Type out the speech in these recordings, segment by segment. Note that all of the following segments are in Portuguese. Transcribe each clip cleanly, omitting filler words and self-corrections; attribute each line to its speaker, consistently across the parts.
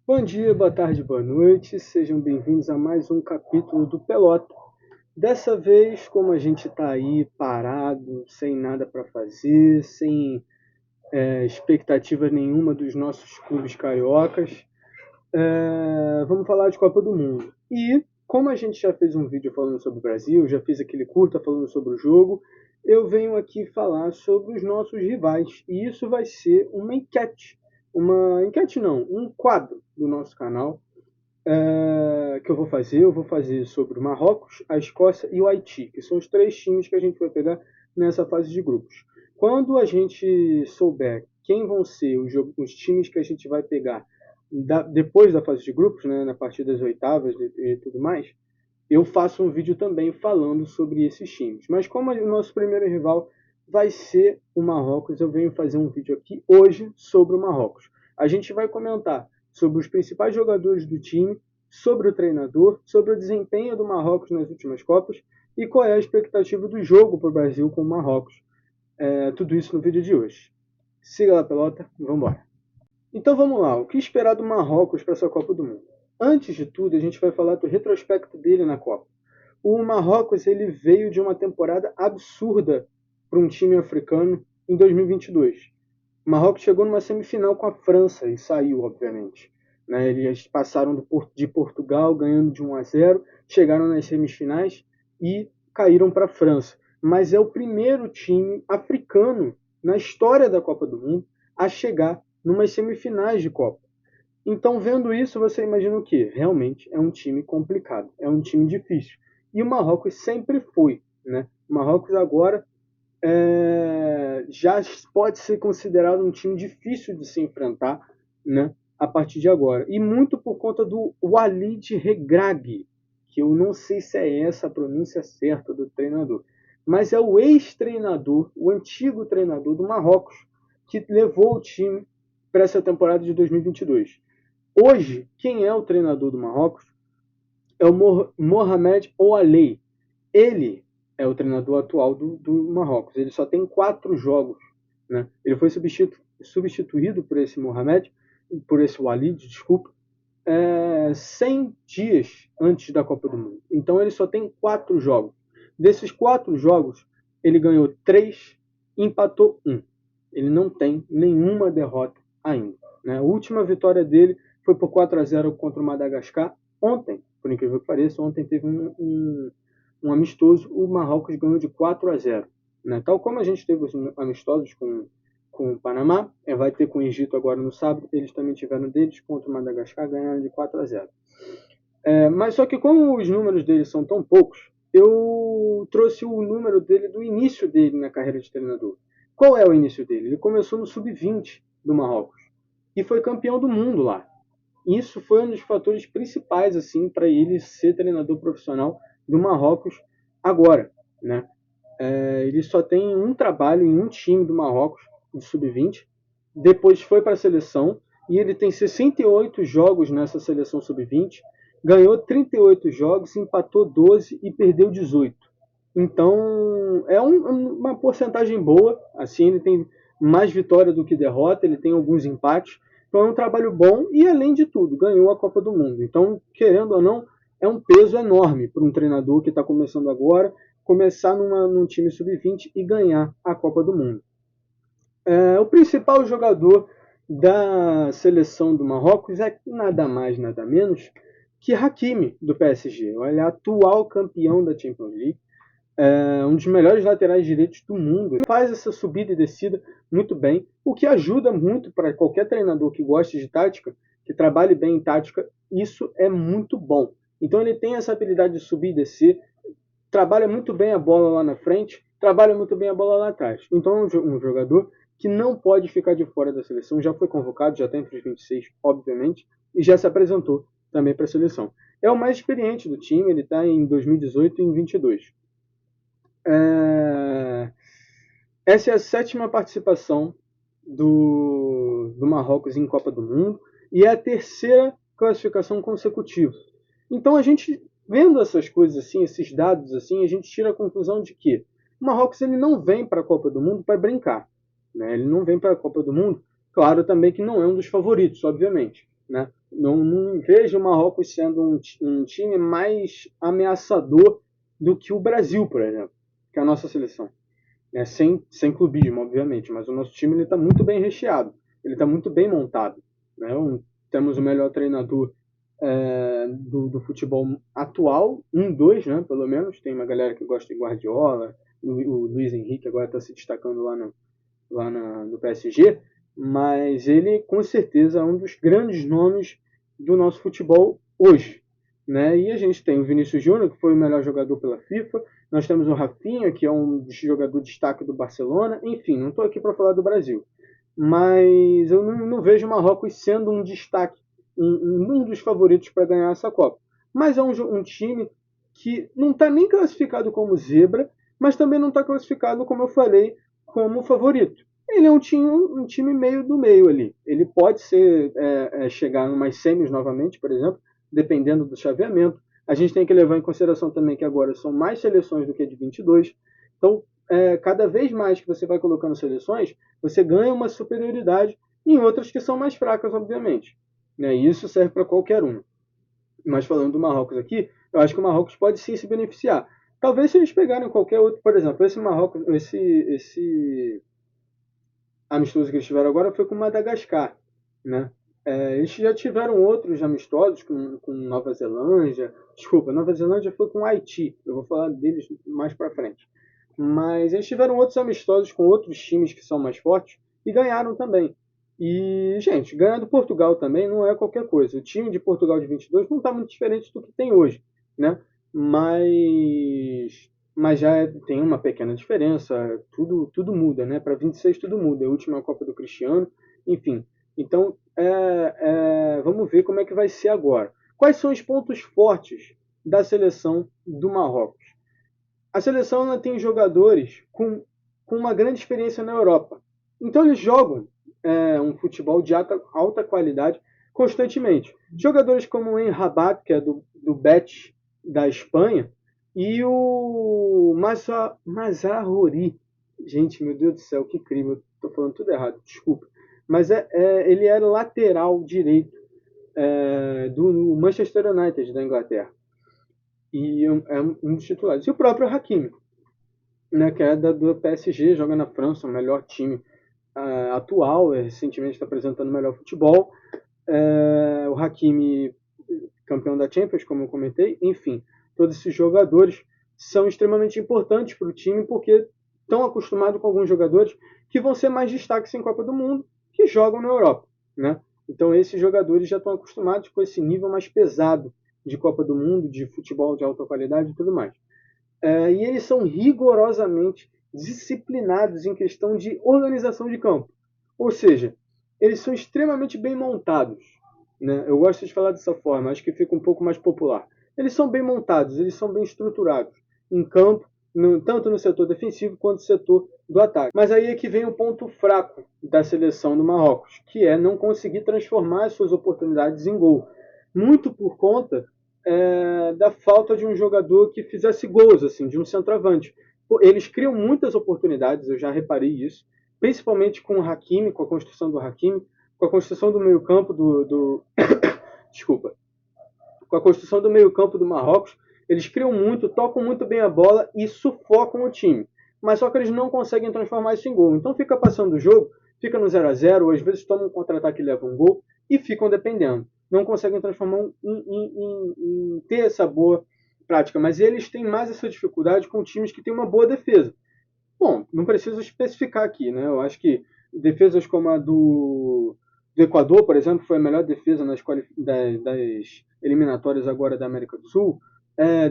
Speaker 1: Bom dia, boa tarde, boa noite, sejam bem-vindos a mais um capítulo do Pelota. Dessa vez, como a gente está aí parado, sem nada para fazer, sem expectativa nenhuma dos nossos clubes cariocas, vamos falar de Copa do Mundo. E como a gente já fez um vídeo falando sobre o Brasil, já fiz aquele curta falando sobre o jogo, eu venho aqui falar sobre os nossos rivais. E isso vai ser uma enquete. Um quadro do nosso canal que eu vou fazer. Eu vou fazer sobre o Marrocos, a Escócia e o Haiti, que são os três times que a gente vai pegar nessa fase de grupos. Quando a gente souber quem vão ser os times que a gente vai pegar depois da fase de grupos, né, na partir das oitavas e tudo mais, eu faço um vídeo também falando sobre esses times. Mas como o nosso primeiro rival vai ser o Marrocos, eu venho fazer um vídeo aqui hoje sobre o Marrocos. A gente vai comentar sobre os principais jogadores do time, sobre o treinador, sobre o desempenho do Marrocos nas últimas Copas e qual é a expectativa do jogo para o Brasil com o Marrocos. Tudo isso no vídeo de hoje. Siga lá, pelota, vamos embora. Então vamos lá, o que esperar do Marrocos para essa Copa do Mundo? Antes de tudo, a gente vai falar do retrospecto dele na Copa. O Marrocos ele veio de uma temporada absurda para um time africano em 2022. O Marrocos chegou numa semifinal com a França e saiu, obviamente. Eles passaram de Portugal ganhando de 1-0, chegaram nas semifinais e caíram para a França. Mas é o primeiro time africano na história da Copa do Mundo a chegar numas semifinais de Copa. Então, vendo isso, você imagina o quê? Realmente é um time complicado, é um time difícil. E o Marrocos sempre foi. O Marrocos agora já pode ser considerado um time difícil de se enfrentar, a partir de agora. E muito por conta do Walid Regragui, que eu não sei se é essa a pronúncia certa do treinador, mas é o ex-treinador, o antigo treinador do Marrocos, que levou o time para essa temporada de 2022. Hoje, quem é o treinador do Marrocos é o Mohamed Oualei. Ele é o treinador atual do Marrocos. Ele só tem 4 jogos. Ele foi substituído por esse Mohamed, por esse Walid, desculpa, 100 dias antes da Copa do Mundo. Então ele só tem 4 jogos. Desses 4 jogos, ele ganhou 3, empatou 1. Ele não tem nenhuma derrota ainda. A última vitória dele foi por 4-0 contra o Madagascar ontem, por incrível que pareça. Ontem teve um amistoso, o Marrocos ganhou de 4-0. Tal como a gente teve os amistosos com o Panamá, vai ter com o Egito agora no sábado, eles também tiveram deles contra o Madagascar, ganharam de 4-0. Mas só que como os números dele são tão poucos, eu trouxe o número dele do início dele na carreira de treinador. Qual é o início dele? Ele começou no sub-20 do Marrocos e foi campeão do mundo lá. Isso foi um dos fatores principais assim para ele ser treinador profissional do Marrocos agora. Ele só tem um trabalho em um time do Marrocos de sub-20, depois foi para a seleção e ele tem 68 jogos nessa seleção sub-20, ganhou 38 jogos, empatou 12 e perdeu 18. Então, é uma porcentagem boa. Assim, ele tem mais vitória do que derrota, ele tem alguns empates. Então, é um trabalho bom e, além de tudo, ganhou a Copa do Mundo. Então, querendo ou não, é um peso enorme para um treinador que está começando agora, começar num time sub-20 e ganhar a Copa do Mundo. O principal jogador da seleção do Marrocos é nada mais, nada menos que Hakimi, do PSG. Ele é atual campeão da Champions League. Um dos melhores laterais direitos do mundo. Ele faz essa subida e descida muito bem, o que ajuda muito para qualquer treinador que goste de tática, que trabalhe bem em tática. Isso é muito bom. Então ele tem essa habilidade de subir e descer, trabalha muito bem a bola lá na frente, trabalha muito bem a bola lá atrás. Então é um jogador que não pode ficar de fora da seleção, já foi convocado, já está entre os 26, obviamente, e já se apresentou também para a seleção. É o mais experiente do time, ele está em 2018 e em 22. Essa é a 7ª participação do Marrocos em Copa do Mundo e é a 3ª classificação consecutiva. Então a gente, vendo essas coisas assim, esses dados assim, a gente tira a conclusão de que o Marrocos ele não vem para a Copa do Mundo para brincar. Ele não vem para a Copa do Mundo, claro também que não é um dos favoritos, obviamente. Não vejo o Marrocos sendo um time mais ameaçador do que o Brasil, por exemplo, que é a nossa seleção. Sem clubismo, obviamente, mas o nosso time está muito bem recheado, ele está muito bem montado. Né? Temos o melhor treinador do futebol atual, dois, né, pelo menos. Tem uma galera que gosta de Guardiola, o Luiz Henrique agora está se destacando no PSG, mas ele com certeza é um dos grandes nomes do nosso futebol hoje. Né? E a gente tem o Vinícius Júnior, que foi o melhor jogador pela FIFA, nós temos o Rafinha, que é um jogador de destaque do Barcelona, enfim, não estou aqui para falar do Brasil, mas eu não vejo o Marrocos sendo um destaque, um dos favoritos para ganhar essa Copa. Mas é um time que não está nem classificado como zebra, mas também não está classificado, como eu falei, como favorito. Ele é um time meio do meio ali. Ele pode chegar em umas semis novamente, por exemplo, dependendo do chaveamento. A gente tem que levar em consideração também que agora são mais seleções do que a de 22. Então, cada vez mais que você vai colocando seleções, você ganha uma superioridade em outras que são mais fracas, obviamente. Né? E isso serve para qualquer um. Mas falando do Marrocos aqui, eu acho que o Marrocos pode sim se beneficiar. Talvez se eles pegarem qualquer outro, por exemplo, esse Marrocos, esse amistoso que eles tiveram agora foi com Madagascar, né? Eles já tiveram outros amistosos com Nova Zelândia. Desculpa, Nova Zelândia foi com Haiti. Eu vou falar deles mais para frente. Mas eles tiveram outros amistosos com outros times que são mais fortes e ganharam também. E, gente, ganhar do Portugal também não é qualquer coisa. O time de Portugal de 22 não está muito diferente do que tem hoje, né? Mas já tem uma pequena diferença. Tudo muda, né? Para 26 tudo muda. É a última Copa do Cristiano, enfim. Então, vamos ver como é que vai ser agora. Quais são os pontos fortes da seleção do Marrocos? A seleção ela tem jogadores com uma grande experiência na Europa. Então eles jogam um futebol de alta qualidade constantemente. Jogadores como o Enrabat, que é do Betis da Espanha, e o Mazraoui. Gente, meu Deus do céu, que crime. Estou falando tudo errado, desculpa. Mas ele era lateral direito do Manchester United da Inglaterra. E é um dos titulares. E o próprio Hakimi, né, que é do PSG, joga na França, o melhor time atual, recentemente está apresentando o melhor futebol. O Hakimi, campeão da Champions, como eu comentei. Enfim, todos esses jogadores são extremamente importantes para o time, porque estão acostumados com alguns jogadores que vão ser mais destaques em Copa do Mundo, que jogam na Europa. Né? Então esses jogadores já estão acostumados com esse nível mais pesado de Copa do Mundo, de futebol de alta qualidade e tudo mais. E eles são rigorosamente disciplinados em questão de organização de campo. Ou seja, eles são extremamente bem montados. Né? Eu gosto de falar dessa forma, acho que fica um pouco mais popular. Eles são bem montados, eles são bem estruturados em campo, tanto no setor defensivo quanto no setor do ataque. Mas aí é que vem o ponto fraco da seleção do Marrocos, que é não conseguir transformar as suas oportunidades em gol. Muito por conta da falta de um jogador que fizesse gols, assim, de um centroavante. Eles criam muitas oportunidades, eu já reparei isso, principalmente com o Hakimi, com a construção do Hakimi, com a construção do meio-campo desculpa. Com a construção do meio-campo do Marrocos, eles criam muito, tocam muito bem a bola e sufocam o time. Mas só que eles não conseguem transformar isso em gol. Então fica passando o jogo, fica no 0-0, ou às vezes tomam um contra-ataque e levam um gol e ficam dependendo. Não conseguem transformar em ter essa boa prática. Mas eles têm mais essa dificuldade com times que têm uma boa defesa. Bom, não preciso especificar aqui, né? Eu acho que defesas como a do Equador, por exemplo, foi a melhor defesa das eliminatórias agora da América do Sul.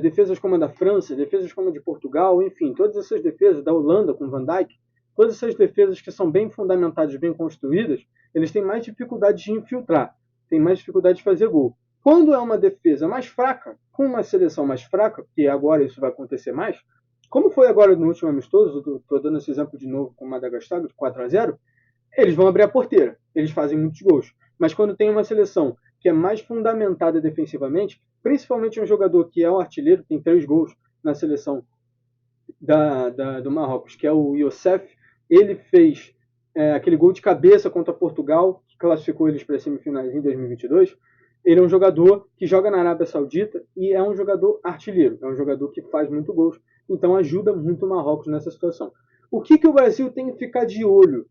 Speaker 1: Defesas como a da França, defesas como a de Portugal, enfim, todas essas defesas da Holanda com Van Dijk, todas essas defesas que são bem fundamentadas, bem construídas, eles têm mais dificuldade de infiltrar, têm mais dificuldade de fazer gol. Quando é uma defesa mais fraca, com uma seleção mais fraca, que agora isso vai acontecer mais, como foi agora no último amistoso, estou dando esse exemplo de novo com o Madagascar, de 4-0, eles vão abrir a porteira, eles fazem muitos gols. Mas quando tem uma seleção que é mais fundamentada defensivamente, principalmente um jogador que é um artilheiro, tem 3 gols na seleção do Marrocos, que é o Youssef, ele fez aquele gol de cabeça contra Portugal, que classificou eles para as semifinais em 2022. Ele é um jogador que joga na Arábia Saudita e é um jogador artilheiro, é um jogador que faz muito gols, então ajuda muito o Marrocos nessa situação. O que o Brasil tem que ficar de olho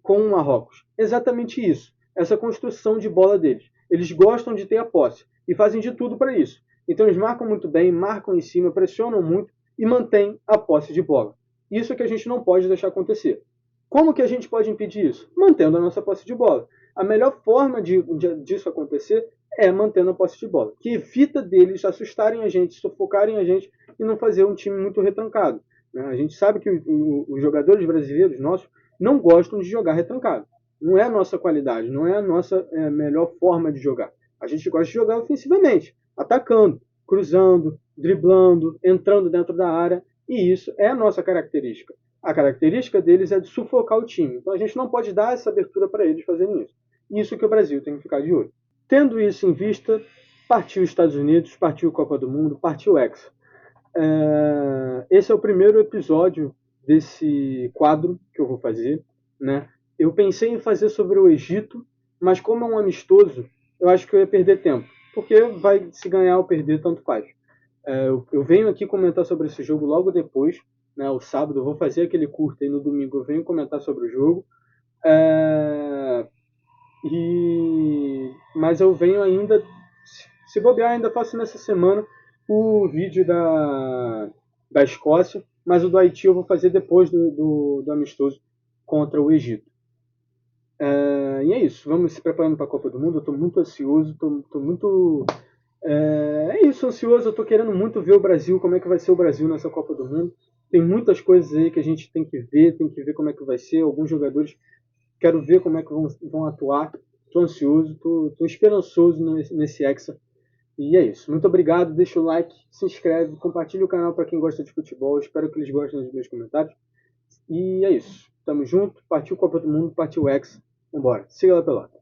Speaker 1: com o Marrocos? Exatamente isso, essa construção de bola deles. Eles gostam de ter a posse e fazem de tudo para isso. Então eles marcam muito bem, marcam em cima, pressionam muito e mantêm a posse de bola. Isso é que a gente não pode deixar acontecer. Como que a gente pode impedir isso? Mantendo a nossa posse de bola. A melhor forma disso acontecer é mantendo a posse de bola, que evita deles assustarem a gente, sufocarem a gente e não fazer um time muito retrancado. A gente sabe que os jogadores brasileiros nossos não gostam de jogar retrancado. Não é a nossa qualidade, não é a nossa melhor forma de jogar. A gente gosta de jogar ofensivamente, atacando, cruzando, driblando, entrando dentro da área, e isso é a nossa característica. A característica deles é de sufocar o time. Então a gente não pode dar essa abertura para eles fazerem isso. Isso que o Brasil tem que ficar de olho. Tendo isso em vista, partiu os Estados Unidos, partiu a Copa do Mundo, partiu o Hexa. Esse é o primeiro episódio desse quadro que eu vou fazer, né? Eu pensei em fazer sobre o Egito, mas como é um amistoso, eu acho que eu ia perder tempo, porque vai se ganhar ou perder, tanto faz. Eu venho aqui comentar sobre esse jogo logo depois, né? O sábado eu vou fazer aquele curto e no domingo eu venho comentar sobre o jogo. Mas eu venho ainda, se bobear, ainda faço nessa semana o vídeo da Escócia, mas o do Haiti eu vou fazer depois do amistoso contra o Egito. E é isso, vamos se preparando para a Copa do Mundo. Eu estou muito ansioso, estou muito. É isso, ansioso. Eu estou querendo muito ver o Brasil, como é que vai ser o Brasil nessa Copa do Mundo. Tem muitas coisas aí que a gente tem que ver como é que vai ser. Alguns jogadores, quero ver como é que vão atuar. Estou ansioso, estou esperançoso nesse Hexa. E é isso. Muito obrigado. Deixa o like, se inscreve, compartilha o canal para quem gosta de futebol. Espero que eles gostem dos meus comentários. E é isso. Tamo junto. Partiu Copa do Mundo, partiu Hexa. Vambora. Siga lá pela.